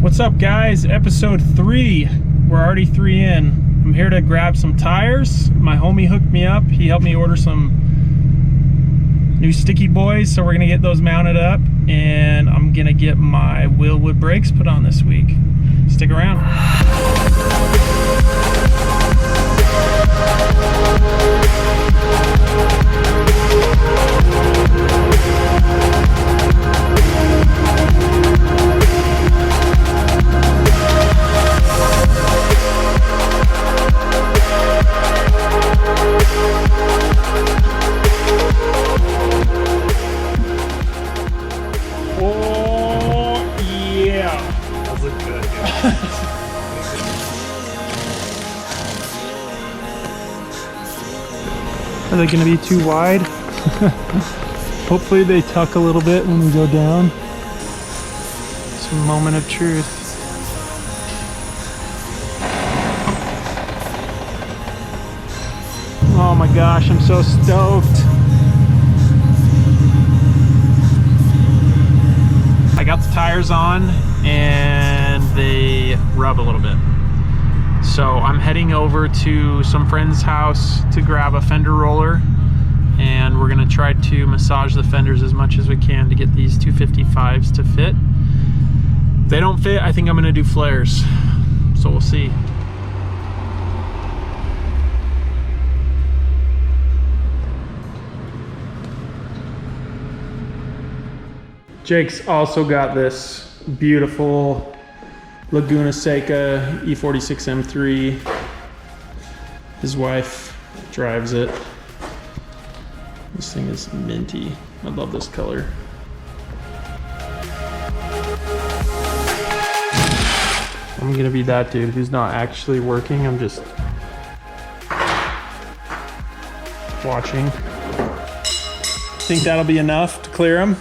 What's up, guys? Episode 3. We're already 3 in. I'm here to grab some tires. My homie hooked me up. He helped me order some new sticky boys, so we're gonna get those mounted up, and I'm gonna get my Wilwood brakes put on this week. Stick around. Are they going to be too wide? Hopefully they tuck a little bit when we go down. Some moment of truth. Oh my gosh, I'm so stoked. I got the tires on and they rub a little bit. So I'm heading over to some friend's house to grab a fender roller, and we're gonna try to massage the fenders as much as we can to get these 255s to fit. If they don't fit, I think I'm gonna do flares. So we'll see. Jake's also got this beautiful Laguna Seca e46 M3. His wife drives it. This thing is minty. I love this color. I'm gonna be that dude who's not actually working. I'm just watching. Think that'll be enough to clear them?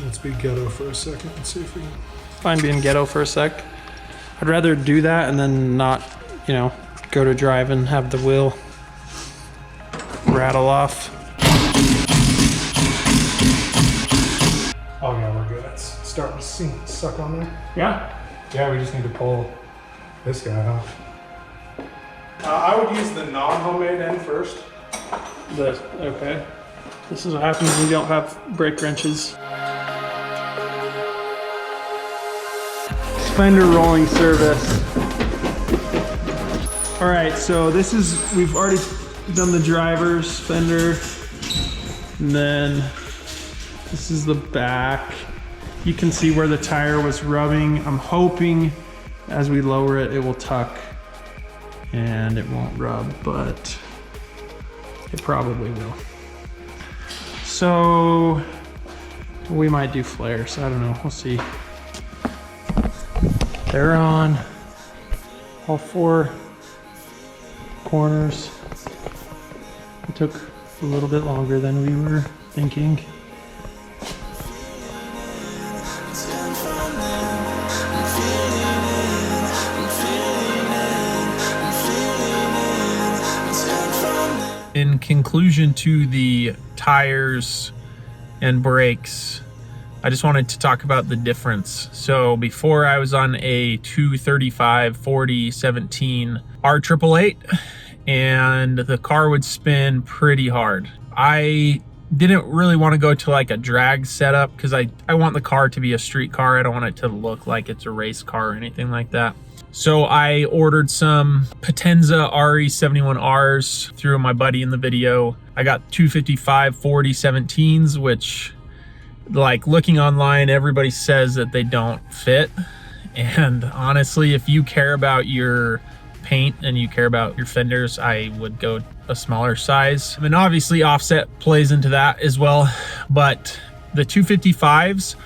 Let's be ghetto for a second and see if we can. Fine being ghetto for a sec. I'd rather do that and then not, you know, go to drive and have the wheel rattle off. Oh yeah, we're good. It's starting to suck on there. Yeah? Yeah, we just need to pull this guy off. I would use the non-homemade end first. Okay. This is what happens when you don't have brake wrenches. Fender rolling service. All right, so this is, we've already done the driver's fender, and then this is the back. You can see where the tire was rubbing. I'm hoping as we lower it, it will tuck and it won't rub, but it probably will. So we might do flares. I don't know, we'll see. They're on all 4 corners. It took a little bit longer than we were thinking. In conclusion to the tires and brakes, I just wanted to talk about the difference. So before I was on a 235 40 17 R888 and the car would spin pretty hard. I didn't really want to go to like a drag setup because I want the car to be a street car. I don't want it to look like it's a race car or anything like that. So I ordered some Potenza RE71Rs through my buddy in the video. I got 255 40 17s, which, like, looking online, everybody says that they don't fit. And honestly, if you care about your paint and you care about your fenders, I would go a smaller size. I mean, obviously offset plays into that as well, but the 255s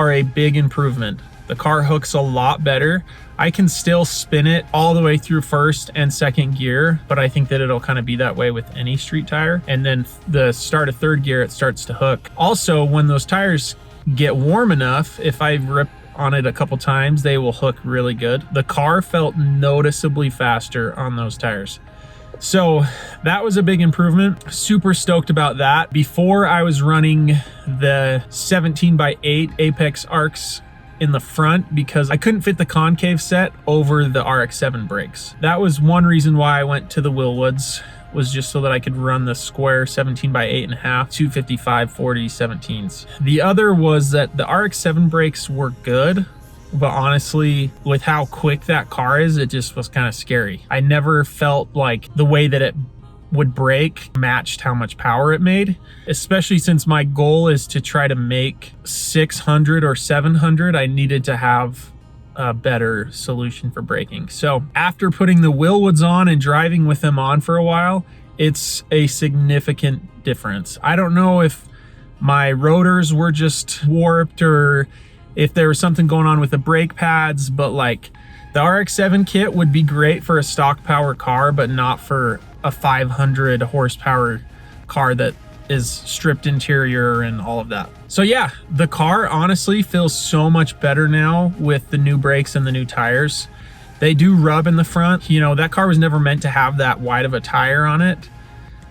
are a big improvement. The car hooks a lot better. I can still spin it all the way through first and second gear, but I think that it'll kind of be that way with any street tire. And then the start of third gear, it starts to hook. Also, when those tires get warm enough, if I rip on it a couple times, they will hook really good. The car felt noticeably faster on those tires. So that was a big improvement. Super stoked about that. Before I was running the 17x8 Apex arcs in the front because I couldn't fit the concave set over the RX-7 brakes. That was one reason why I went to the Wilwoods, was just so that I could run the square 17 by 8.5, 255 40 17s. The other was that the RX-7 brakes were good, but honestly, with how quick that car is, it just was kind of scary. I never felt like the way that it would brake matched how much power it made, especially since my goal is to try to make 600 or 700. I needed to have a better solution for braking. So after putting the Wilwoods on and driving with them on for a while, it's a significant difference. I don't know if my rotors were just warped or if there was something going on with the brake pads, but like the RX-7 kit would be great for a stock power car, but not for a 500 horsepower car that is stripped interior and all of that. So yeah, the car honestly feels so much better now with the new brakes and the new tires. They do rub in the front. You know, that car was never meant to have that wide of a tire on it,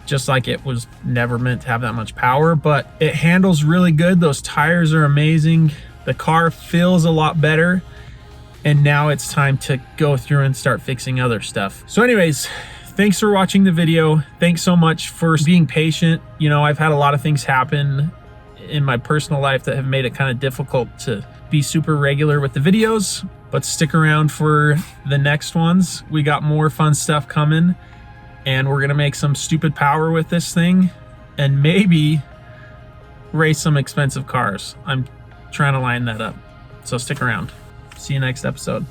just like it was never meant to have that much power, but it handles really good. Those tires are amazing. The car feels a lot better, and now it's time to go through and start fixing other stuff. So anyways, thanks for watching the video. Thanks so much for being patient. You know, I've had a lot of things happen in my personal life that have made it kind of difficult to be super regular with the videos, but stick around for the next ones. We got more fun stuff coming, and we're gonna make some stupid power with this thing and maybe race some expensive cars. I'm trying to line that up. So stick around. See you next episode.